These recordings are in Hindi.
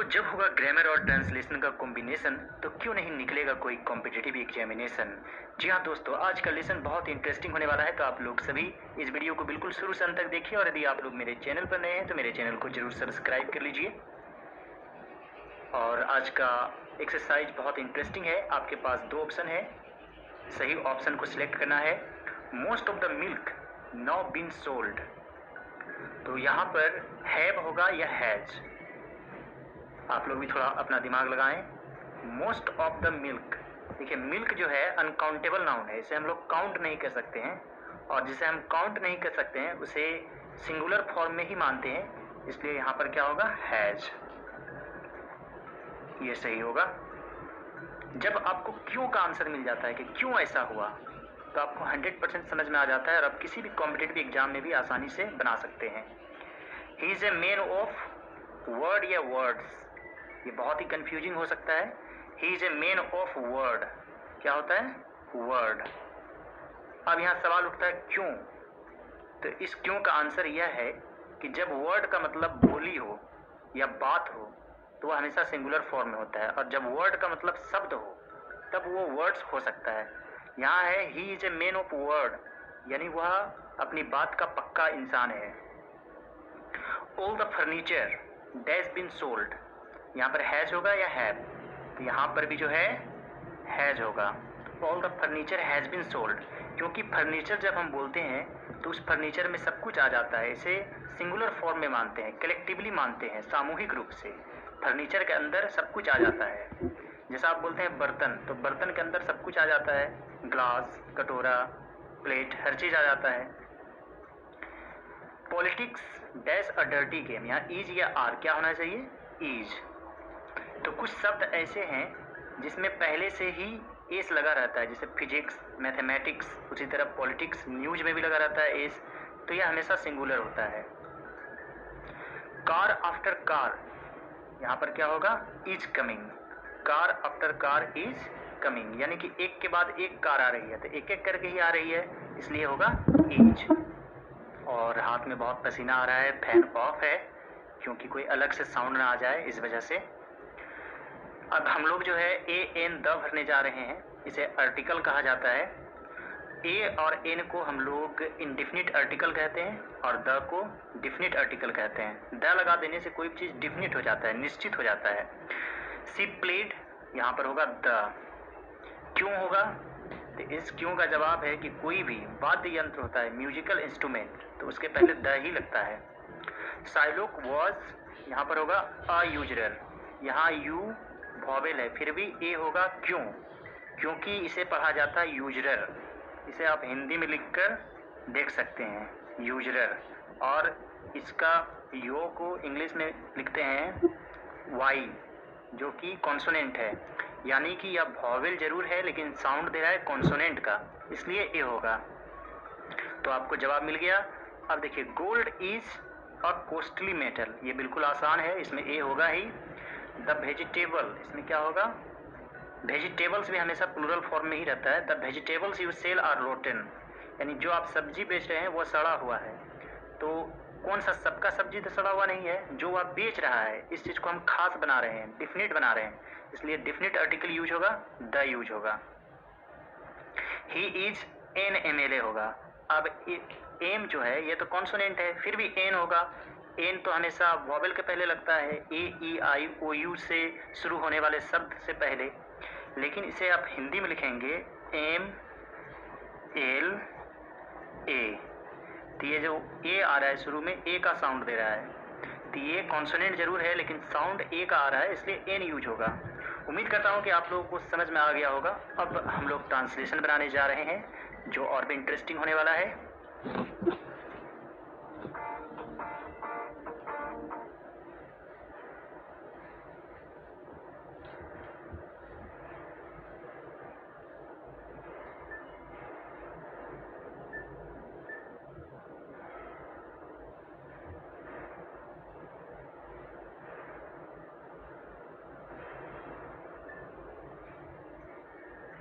जब होगा ग्रामर और ट्रांसलेशन का कॉम्बिनेशन तो क्यों नहीं निकलेगा कोई कॉम्पिटिटिव एग्जामिनेशन। जी हाँ दोस्तों, आज का लेसन बहुत इंटरेस्टिंग होने वाला है, तो आप लोग सभी इस वीडियो को बिल्कुल शुरू से अंत तक देखिए। और यदि आप लोग मेरे चैनल पर नए हैं तो मेरे चैनल को जरूर सब्सक्राइब कर लीजिए। और आज का एक्सरसाइज बहुत इंटरेस्टिंग है। आपके पास दो ऑप्शन है, सही ऑप्शन को सिलेक्ट करना है। Most of the milk now been sold, तो यहाँ पर हैव होगा या हैज। आप लोग भी थोड़ा अपना दिमाग लगाएं। मोस्ट ऑफ द मिल्क, देखिए मिल्क जो है अनकाउंटेबल नाउन है, इसे हम लोग काउंट नहीं कर सकते हैं, और जिसे हम काउंट नहीं कर सकते हैं उसे सिंगुलर फॉर्म में ही मानते हैं, इसलिए यहाँ पर क्या होगा, हैज। ये सही होगा। जब आपको क्यों का आंसर मिल जाता है कि क्यों ऐसा हुआ, तो आपको 100% समझ में आ जाता है और आप किसी भी कॉम्पिटिटिव एग्जाम में भी आसानी से बना सकते हैं। He is a man of word या वर्ड्स, ये बहुत ही कंफ्यूजिंग हो सकता है। He is a man of word, क्या होता है, वर्ड। अब यहाँ सवाल उठता है क्यों, तो इस क्यों का आंसर यह है कि जब वर्ड का मतलब बोली हो या बात हो तो वह हमेशा सिंगुलर फॉर्म में होता है, और जब वर्ड का मतलब शब्द हो तब वो वर्ड्स हो सकता है। यहाँ है he is a man of word, यानी वह अपनी बात का पक्का इंसान है। All the furniture dash been sold, यहाँ पर हैज होगा या हैव, तो यहाँ पर भी जो है हैज होगा। All the furniture has been sold, क्योंकि फर्नीचर जब हम बोलते हैं तो उस फर्नीचर में सब कुछ आ जाता है, इसे सिंगुलर फॉर्म में मानते हैं, कलेक्टिवली मानते हैं, सामूहिक रूप से। फर्नीचर के अंदर सब कुछ आ जाता है। जैसा आप बोलते हैं बर्तन, तो बर्तन के अंदर सब कुछ आ जाता है, ग्लास, कटोरा, प्लेट, हर चीज़ आ जाता है। Politics dash a dirty game, यहाँ इज या आर क्या होना चाहिए, इज। तो कुछ शब्द ऐसे हैं जिसमें पहले से ही एस लगा रहता है, जैसे फिजिक्स, मैथमेटिक्स, उसी तरह पॉलिटिक्स, न्यूज में भी लगा रहता है एस, तो यह हमेशा सिंगुलर होता है। कार आफ्टर कार, यहाँ पर क्या होगा, is coming. Car after car is coming, यानी कि एक के बाद एक कार आ रही है, तो एक एक करके ही आ रही है, इसलिए होगा इज। और हाथ में बहुत पसीना आ रहा है, फैन ऑफ है क्योंकि कोई अलग से साउंड ना आ जाए, इस वजह से। अब हम लोग जो है ए एन द भरने जा रहे हैं, इसे आर्टिकल कहा जाता है। ए और एन को हम लोग इंडिफिनिट आर्टिकल कहते हैं और द को डिफिनिट आर्टिकल कहते हैं। द लगा देने से कोई भी चीज़ डिफिनिट हो जाता है, निश्चित हो जाता है। सी प्लेड, यहाँ पर होगा द। क्यों होगा, तो इस क्यों का जवाब है कि कोई भी वाद्य यंत्र होता है, म्यूजिकल इंस्ट्रूमेंट, तो उसके पहले द ही लगता है। साइलोक वॉज, यहाँ पर होगा अ यूजरर, यहाँ यू वॉवेल है, फिर भी ए होगा क्यों, क्योंकि इसे पढ़ा जाता है यूजरर। इसे आप हिंदी में लिखकर देख सकते हैं, यूजरर। और इसका यो को इंग्लिश में लिखते हैं वाई, जो कि कॉन्सोनेंट है, यानी कि यह वॉवेल जरूर है लेकिन साउंड दे रहा है कॉन्सोनेंट का, इसलिए ए होगा। तो आपको जवाब मिल गया। अब देखिए, gold is a costly metal, ये बिल्कुल आसान है, इसमें ए होगा ही। द वेजिटेबल, इसमें क्या होगा, वेजिटेबल्स भी हमेशा प्लूरल फॉर्म में ही रहता है। The vegetables you sell are rotten, यानी जो आप सब्जी बेच रहे हैं वो सड़ा हुआ है। तो कौन सा, सबका सब्जी तो सड़ा हुआ नहीं है, जो आप बेच रहा है इस चीज़ को हम खास बना रहे हैं, डिफिनिट बना रहे हैं, इसलिए डिफिनिट आर्टिकल यूज होगा, द यूज होगा। ही इज एन MLA होगा। अब एम जो है ये तो कॉन्सोनेंट है, फिर भी एन होगा। एन तो हमेशा वॉवेल के पहले लगता है, AEIOU से शुरू होने वाले शब्द से पहले, लेकिन इसे आप हिंदी में लिखेंगे MLA, तो ये जो ए आ रहा है शुरू में, ए का साउंड दे रहा है, तो ये कॉन्सोनेंट जरूर है लेकिन साउंड ए का आ रहा है, इसलिए एन यूज होगा। उम्मीद करता हूँ कि आप लोगों को समझ में आ गया होगा। अब हम लोग ट्रांसलेशन बनाने जा रहे हैं, जो और भी इंटरेस्टिंग होने वाला है।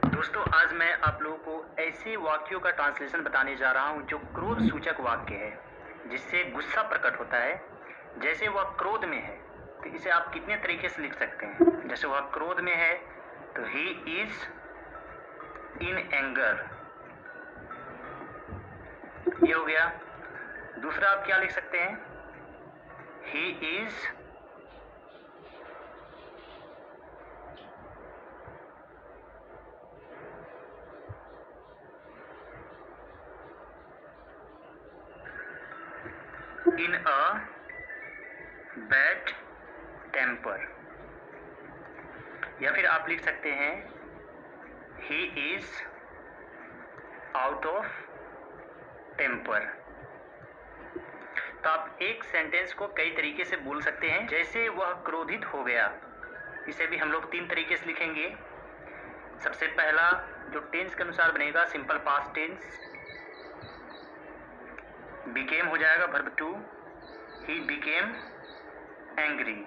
दोस्तों, आज मैं आप लोगों को ऐसे वाक्यों का ट्रांसलेशन बताने जा रहा हूं जो क्रोध सूचक वाक्य है, जिससे गुस्सा प्रकट होता है। जैसे वह क्रोध में है, तो इसे आप कितने तरीके से लिख सकते हैं? जैसे वह क्रोध में है तो ही इज इन एंगर, ये हो गया। दूसरा आप क्या लिख सकते हैं? He is in a bad temper, या फिर आप लिख सकते हैं he is out of temper. तो आप एक सेंटेंस को कई तरीके से बोल सकते हैं। जैसे वह क्रोधित हो गया, इसे भी हम लोग 3 तरीके से लिखेंगे। सबसे पहला जो टेंस के अनुसार बनेगा, सिंपल पास्ट टेंस, बिकेम हो जाएगा verb two, he became angry.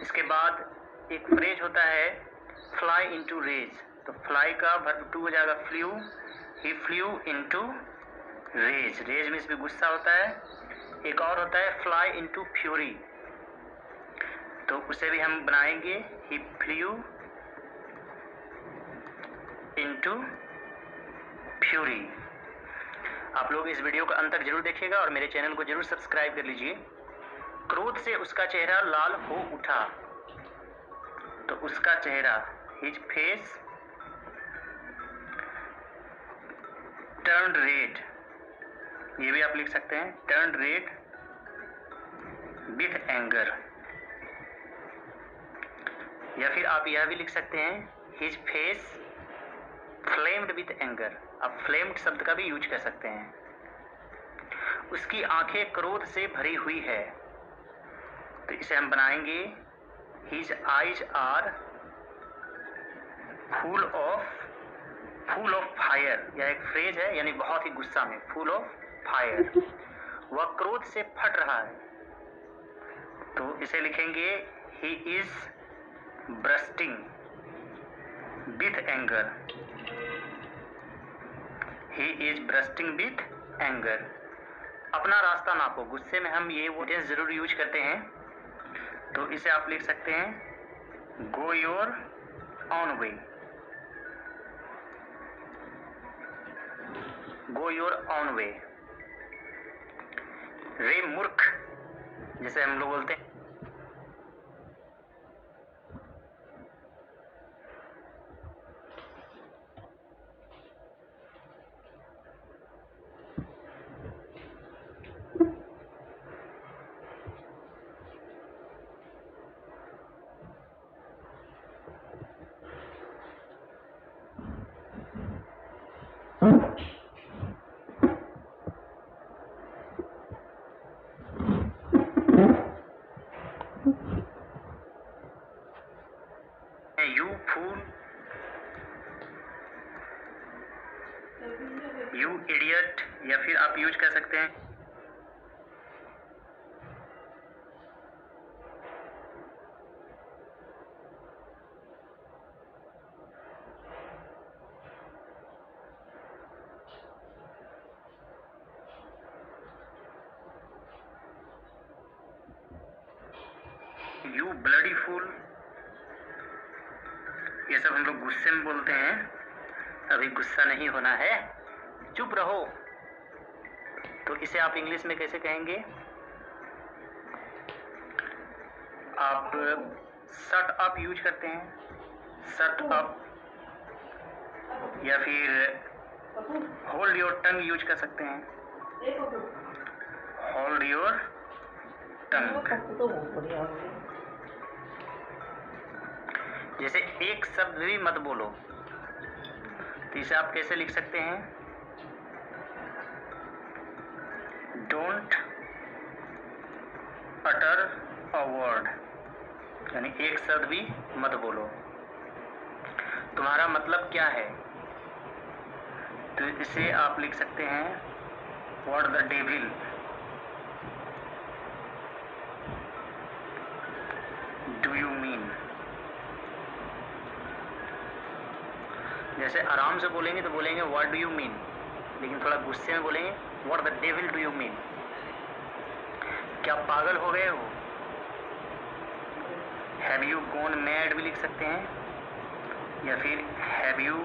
इसके बाद एक फ्रेज होता है फ्लाई इनटू रेज, तो फ्लाई का वर्ब टू हो जाएगा flew, he flew into rage, rage में इसमें गुस्सा होता है। एक और होता है फ्लाई इनटू फ्यूरी, तो उसे भी हम बनाएंगे ही फ्ल्यू इनटू फ्यूरी। आप लोग इस वीडियो को अंत तक जरूर देखिएगा और मेरे चैनल को जरूर सब्सक्राइब कर लीजिए। क्रोध से उसका चेहरा लाल हो उठा, तो उसका चेहरा हिज फेस टर्न्ड रेड, ये भी आप लिख सकते हैं, टर्न्ड रेड विथ एंगर। या फिर आप यह भी लिख सकते हैं his face flamed with anger, आप फ्लेम्ड शब्द का भी यूज कर सकते हैं। उसकी आंखें क्रोध से भरी हुई है, तो इसे हम बनाएंगे his eyes are full of fire, यह एक फ्रेज है, यानी बहुत ही गुस्सा में, फुल ऑफ फायर। वह क्रोध से फट रहा है, तो इसे लिखेंगे he is bursting with anger, he is bursting with anger. अपना रास्ता नापो, गुस्से में हम ये वो टेंस जरूर यूज करते हैं, तो इसे आप लिख सकते हैं go your own way, go your own way. रे मूर्ख, जैसे हम लोग बोलते हैं, यू फूल, यू इडियट, या फिर आप यूज कर सकते हैं यू ब्लडी फूल। ये सब हम लोग गुस्से में बोलते हैं, अभी गुस्सा नहीं होना है, चुप रहो। तो इसे आप इंग्लिश में कैसे कहेंगे? आप शट अप यूज करते हैं, शट अप, या फिर होल्ड योर टंग यूज कर सकते हैं, होल्ड योर टंग। जैसे एक शब्द भी मत बोलो, तो इसे आप कैसे लिख सकते हैं? डोंट अटर अ वर्ड, यानी एक शब्द भी मत बोलो। तुम्हारा मतलब क्या है? तो इसे आप लिख सकते हैं what the devil do you mean. जैसे आराम से बोलेंगे तो बोलेंगे व्हाट डू यू मीन, लेकिन थोड़ा गुस्से में बोलेंगे what the devil do you mean, क्या पागल हो गए हो, हैव यू गॉन मैड भी लिख सकते हैं, या फिर हैव यू